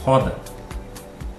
Roda.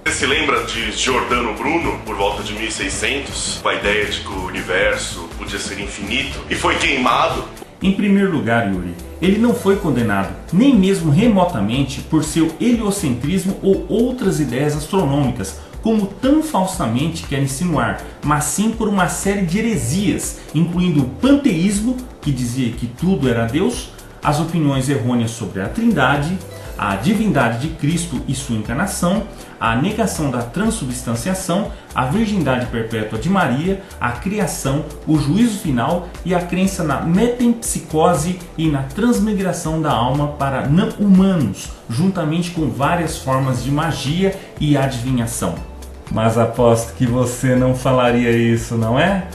Você se lembra de Giordano Bruno, por volta de 1600, com a ideia de que o universo podia ser infinito e foi queimado? Em primeiro lugar, Yuri, ele não foi condenado, nem mesmo remotamente, por seu heliocentrismo ou outras ideias astronômicas, como tão falsamente quer insinuar, mas sim por uma série de heresias, incluindo o panteísmo, que dizia que tudo era Deus, as opiniões errôneas sobre a Trindade, a divindade de Cristo e sua encarnação, a negação da transubstanciação, a virgindade perpétua de Maria, a criação, o juízo final e a crença na metempsicose e na transmigração da alma para não-humanos, juntamente com várias formas de magia e adivinhação. Mas aposto que você não falaria isso, não é?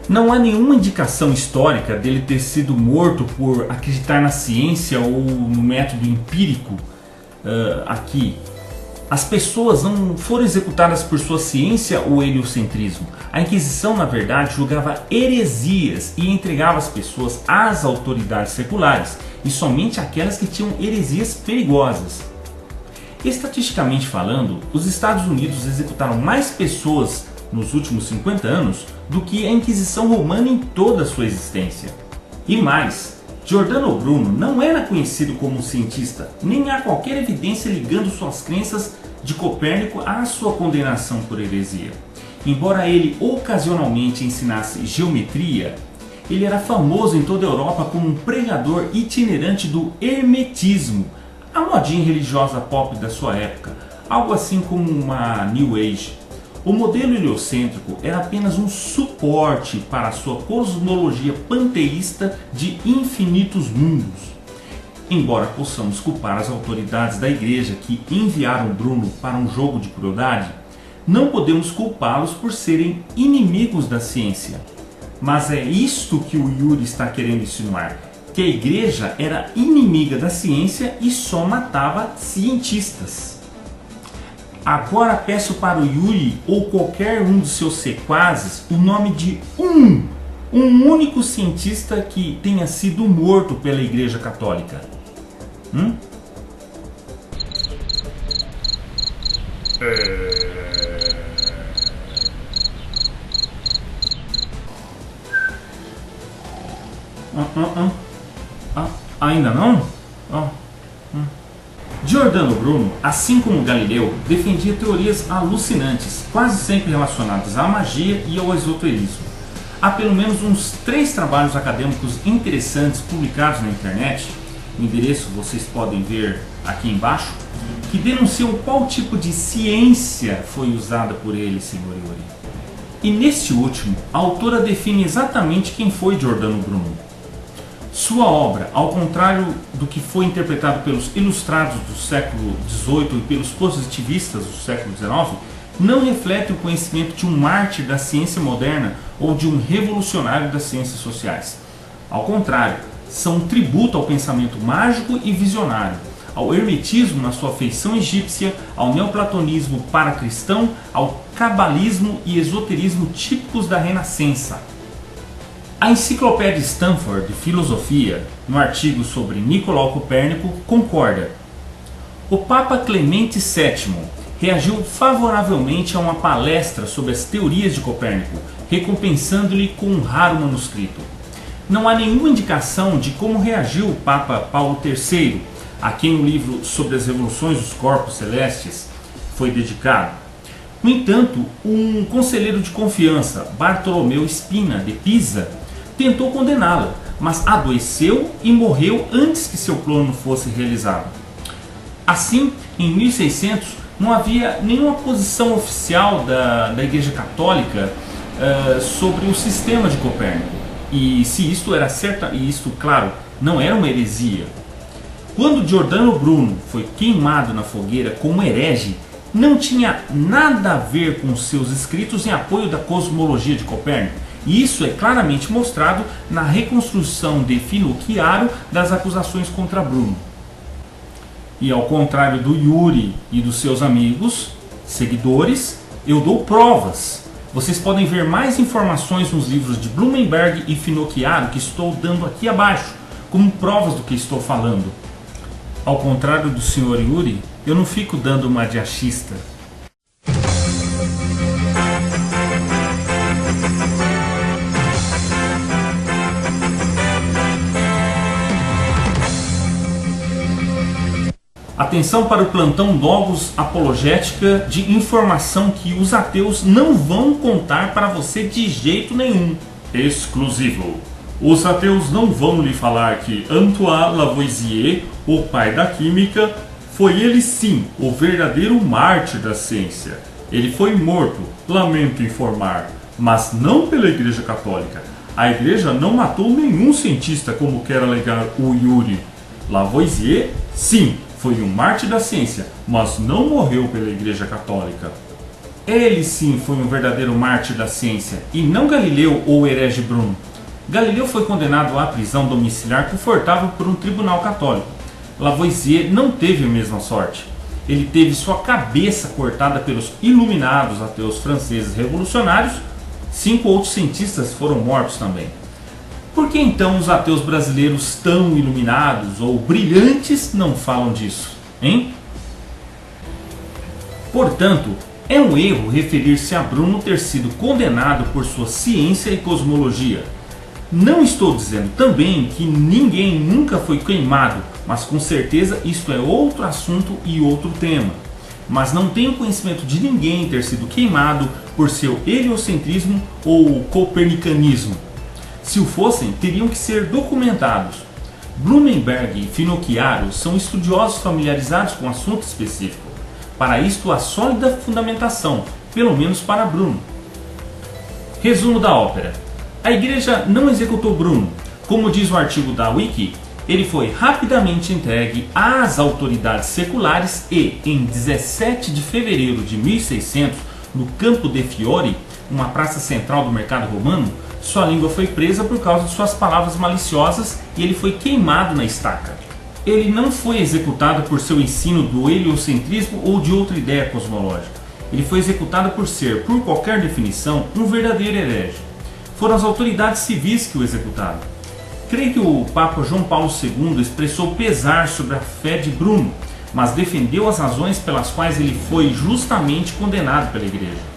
Não há nenhuma indicação histórica dele ter sido morto por acreditar na ciência ou no método empírico aqui. As pessoas não foram executadas por sua ciência ou heliocentrismo. A Inquisição, na verdade, julgava heresias e entregava as pessoas às autoridades seculares, e somente aquelas que tinham heresias perigosas. Estatisticamente falando, os Estados Unidos executaram mais pessoas nos últimos 50 anos do que a Inquisição Romana em toda a sua existência. E mais, Giordano Bruno não era conhecido como um cientista, nem há qualquer evidência ligando suas crenças de Copérnico à sua condenação por heresia. Embora ele ocasionalmente ensinasse geometria, ele era famoso em toda a Europa como um pregador itinerante do hermetismo, a modinha religiosa pop da sua época, algo assim como uma New Age. O modelo heliocêntrico era apenas um suporte para a sua cosmologia panteísta de infinitos mundos. Embora possamos culpar as autoridades da igreja que enviaram Bruno para um jogo de crueldade, não podemos culpá-los por serem inimigos da ciência. Mas é isto que o Yuri está querendo insinuar, que a igreja era inimiga da ciência e só matava cientistas. Agora peço para o Yuri ou qualquer um dos seus sequazes o nome de um único cientista que tenha sido morto pela Igreja Católica. Ainda não? Giordano Bruno, assim como Galileu, defendia teorias alucinantes, quase sempre relacionadas à magia e ao esoterismo. Há pelo menos uns 3 trabalhos acadêmicos interessantes publicados na internet, o endereço vocês podem ver aqui embaixo, que denunciam qual tipo de ciência foi usada por ele, Sr. Yuri. E neste último, a autora define exatamente quem foi Giordano Bruno. Sua obra, ao contrário do que foi interpretado pelos ilustrados do século XVIII e pelos positivistas do século XIX, não reflete o conhecimento de um mártir da ciência moderna ou de um revolucionário das ciências sociais. Ao contrário, são um tributo ao pensamento mágico e visionário, ao hermetismo na sua feição egípcia, ao neoplatonismo paracristão, ao cabalismo e esoterismo típicos da Renascença. A Enciclopédia Stanford de Filosofia, no artigo sobre Nicolau Copérnico, concorda. O Papa Clemente VII reagiu favoravelmente a uma palestra sobre as teorias de Copérnico, recompensando-lhe com um raro manuscrito. Não há nenhuma indicação de como reagiu o Papa Paulo III, a quem o livro sobre as revoluções dos corpos celestes foi dedicado. No entanto, um conselheiro de confiança, Bartolomeu Spina de Pisa, tentou condená-la, mas adoeceu e morreu antes que seu plano fosse realizado. Assim, em 1600, não havia nenhuma posição oficial da Igreja Católica sobre o sistema de Copérnico. E se isto era certo, e isto, claro, não era uma heresia. Quando Giordano Bruno foi queimado na fogueira como herege, não tinha nada a ver com seus escritos em apoio da cosmologia de Copérnico. E isso é claramente mostrado na reconstrução de Finocchiaro das acusações contra Bruno. E ao contrário do Yuri e dos seus amigos, seguidores, eu dou provas. Vocês podem ver mais informações nos livros de Blumenberg e Finocchiaro que estou dando aqui abaixo, como provas do que estou falando. Ao contrário do Sr. Yuri, eu não fico dando uma de achista. Atenção para o plantão Logos apologética de informação que os ateus não vão contar para você de jeito nenhum. Exclusivo. Os ateus não vão lhe falar que Antoine Lavoisier, o pai da química, foi ele sim o verdadeiro mártir da ciência. Ele foi morto, lamento informar, mas não pela Igreja Católica. A Igreja não matou nenhum cientista como quer alegar o Yuri. Lavoisier, sim, foi um mártir da ciência, mas não morreu pela Igreja Católica. Ele sim foi um verdadeiro mártir da ciência, e não Galileu ou o herege Bruno. Galileu foi condenado à prisão domiciliar confortável por um tribunal católico. Lavoisier não teve a mesma sorte. Ele teve sua cabeça cortada pelos iluminados ateus franceses revolucionários. 5 outros cientistas foram mortos também. Por que então os ateus brasileiros tão iluminados ou brilhantes não falam disso, hein? Portanto, é um erro referir-se a Bruno ter sido condenado por sua ciência e cosmologia. Não estou dizendo também que ninguém nunca foi queimado, mas com certeza isto é outro assunto e outro tema. Mas não tenho conhecimento de ninguém ter sido queimado por seu heliocentrismo ou copernicanismo. Se o fossem, teriam que ser documentados. Blumenberg e Finocchiaro são estudiosos familiarizados com o assunto específico. Para isto há sólida fundamentação, pelo menos para Bruno. Resumo da ópera. A Igreja não executou Bruno. Como diz o artigo da Wiki, ele foi rapidamente entregue às autoridades seculares e, em 17 de fevereiro de 1600, no Campo de Fiori, uma praça central do mercado romano, sua língua foi presa por causa de suas palavras maliciosas e ele foi queimado na estaca. Ele não foi executado por seu ensino do heliocentrismo ou de outra ideia cosmológica. Ele foi executado por ser, por qualquer definição, um verdadeiro herege. Foram as autoridades civis que o executaram. Creio que o Papa João Paulo II expressou pesar sobre a fé de Bruno, mas defendeu as razões pelas quais ele foi justamente condenado pela Igreja.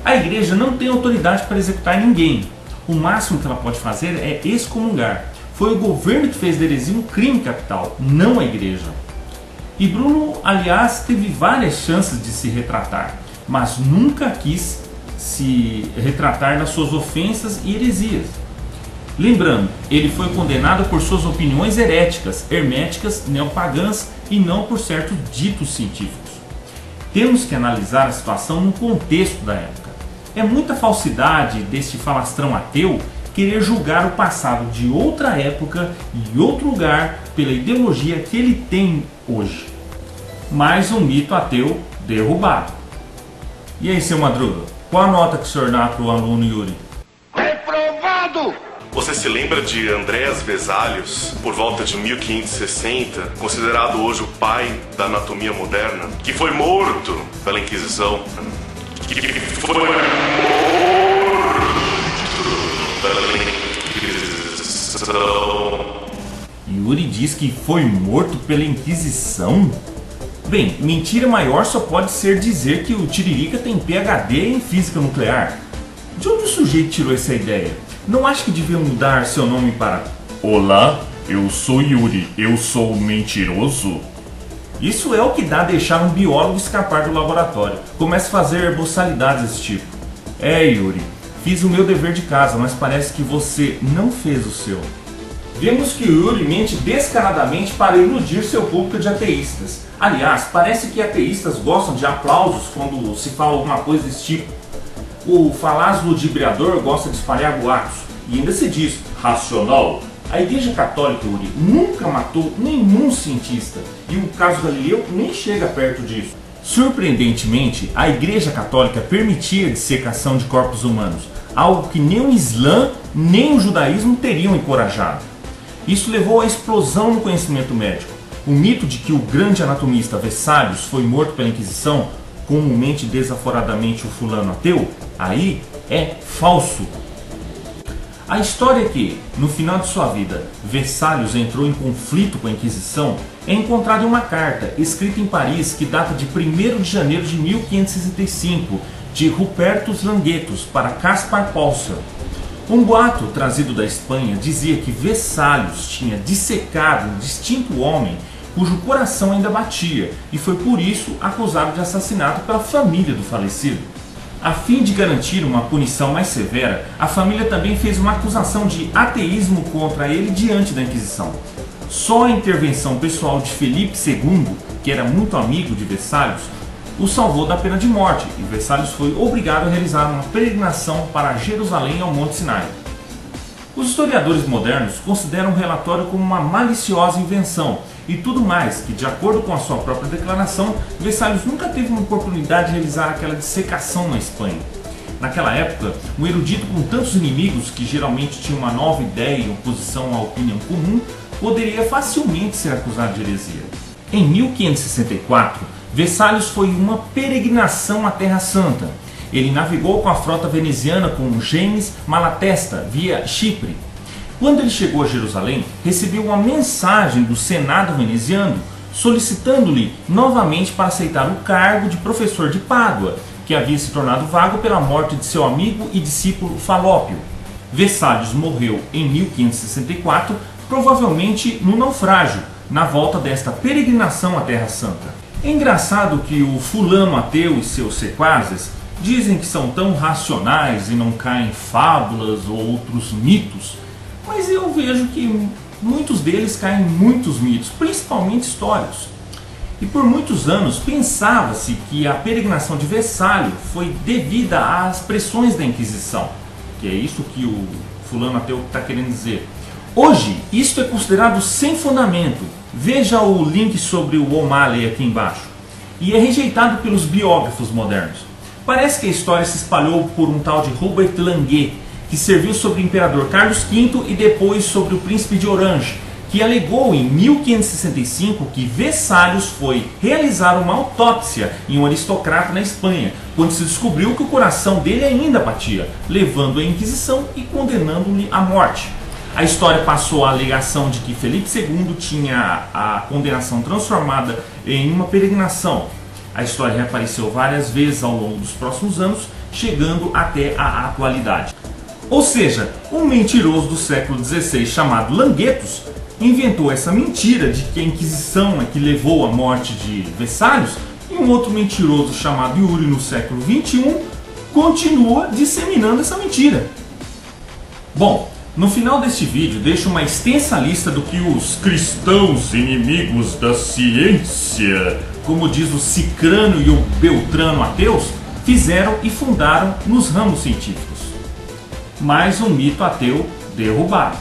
A Igreja não tem autoridade para executar ninguém. O máximo que ela pode fazer é excomungar. Foi o governo que fez da heresia um crime capital, não a Igreja. E Bruno, aliás, teve várias chances de se retratar, mas nunca quis se retratar das suas ofensas e heresias. Lembrando, ele foi condenado por suas opiniões heréticas, herméticas, neopagãs e não por certos ditos científicos. Temos que analisar a situação no contexto da época. É muita falsidade deste falastrão ateu querer julgar o passado de outra época e outro lugar pela ideologia que ele tem hoje. Mais um mito ateu derrubado. E aí, seu Madruga, qual a nota que o senhor dá para o aluno Yuri? Reprovado! Você se lembra de Andreas Vesalius, por volta de 1560, considerado hoje o pai da anatomia moderna, que foi morto pela Inquisição? Yuri diz que foi morto pela Inquisição? Bem, mentira maior só pode ser dizer que o Tiririca tem PhD em física nuclear. De onde o sujeito tirou essa ideia? Não acha que devia mudar seu nome para Olá, eu sou Yuri, eu sou mentiroso? Isso é o que dá a deixar um biólogo escapar do laboratório. Comece a fazer boçalidades desse tipo. Yuri, fiz o meu dever de casa, mas parece que você não fez o seu. Vemos que o Yuri mente descaradamente para iludir seu público de ateístas. Aliás, parece que ateístas gostam de aplausos quando se fala alguma coisa desse tipo. O falaz ludibriador gosta de espalhar boatos. E ainda se diz racional. A Igreja Católica, Yuri, nunca matou nenhum cientista. E o caso Galileu nem chega perto disso. Surpreendentemente, a Igreja Católica permitia a dissecação de corpos humanos. Algo que nem o Islã nem o judaísmo teriam encorajado. Isso levou à explosão no conhecimento médico. O mito de que o grande anatomista Vesalius foi morto pela Inquisição, comumente desaforadamente o fulano ateu, aí é falso. A história que, no final de sua vida, Vesalius entrou em conflito com a Inquisição é encontrada em uma carta escrita em Paris que data de 1º de janeiro de 1565, de Rupertus Languetus para Caspar Pölzer. Um boato trazido da Espanha dizia que Vesalius tinha dissecado um distinto homem cujo coração ainda batia e foi por isso acusado de assassinato pela família do falecido. A fim de garantir uma punição mais severa, a família também fez uma acusação de ateísmo contra ele diante da Inquisição. Só a intervenção pessoal de Felipe II, que era muito amigo de Vesalius, o salvou da pena de morte e Vesalius foi obrigado a realizar uma peregrinação para Jerusalém ao Monte Sinai. Os historiadores modernos consideram o relatório como uma maliciosa invenção e tudo mais que, de acordo com a sua própria declaração, Vesalius nunca teve uma oportunidade de realizar aquela dissecação na Espanha. Naquela época, um erudito com tantos inimigos, que geralmente tinha uma nova ideia em oposição à opinião comum, poderia facilmente ser acusado de heresia. Em 1564, Vesalius foi em uma peregrinação à Terra Santa. Ele navegou com a frota veneziana com James Malatesta via Chipre. Quando ele chegou a Jerusalém, recebeu uma mensagem do Senado veneziano solicitando-lhe novamente para aceitar o cargo de professor de Pádua, que havia se tornado vago pela morte de seu amigo e discípulo Falópio. Vesalius morreu em 1564, provavelmente no naufrágio, na volta desta peregrinação à Terra Santa. É engraçado que o fulano ateu e seus sequazes dizem que são tão racionais e não caem em fábulas ou outros mitos, mas eu vejo que muitos deles caem em muitos mitos, principalmente históricos. E por muitos anos pensava-se que a peregrinação de Vesalius foi devida às pressões da Inquisição, que é isso que o fulano ateu está querendo dizer. Hoje, isto é considerado sem fundamento. Veja o link sobre o O'Malley aqui embaixo. E é rejeitado pelos biógrafos modernos. Parece que a história se espalhou por um tal de Robert Languet, que serviu sobre o imperador Carlos V e depois sobre o príncipe de Orange, que alegou em 1565 que Vesalius foi realizar uma autópsia em um aristocrata na Espanha, quando se descobriu que o coração dele ainda batia, levando-o à Inquisição e condenando-lhe à morte. A história passou a alegação de que Felipe II tinha a condenação transformada em uma peregrinação. A história reapareceu várias vezes ao longo dos próximos anos, chegando até a atualidade. Ou seja, um mentiroso do século XVI chamado Languetus inventou essa mentira de que a Inquisição é que levou à morte de Vesalius, e um outro mentiroso chamado Yuri no século XXI continua disseminando essa mentira. Bom, no final deste vídeo deixo uma extensa lista do que os cristãos inimigos da ciência, como diz o Cicrano e o Beltrano ateus, fizeram e fundaram nos ramos científicos. Mais um mito ateu derrubado.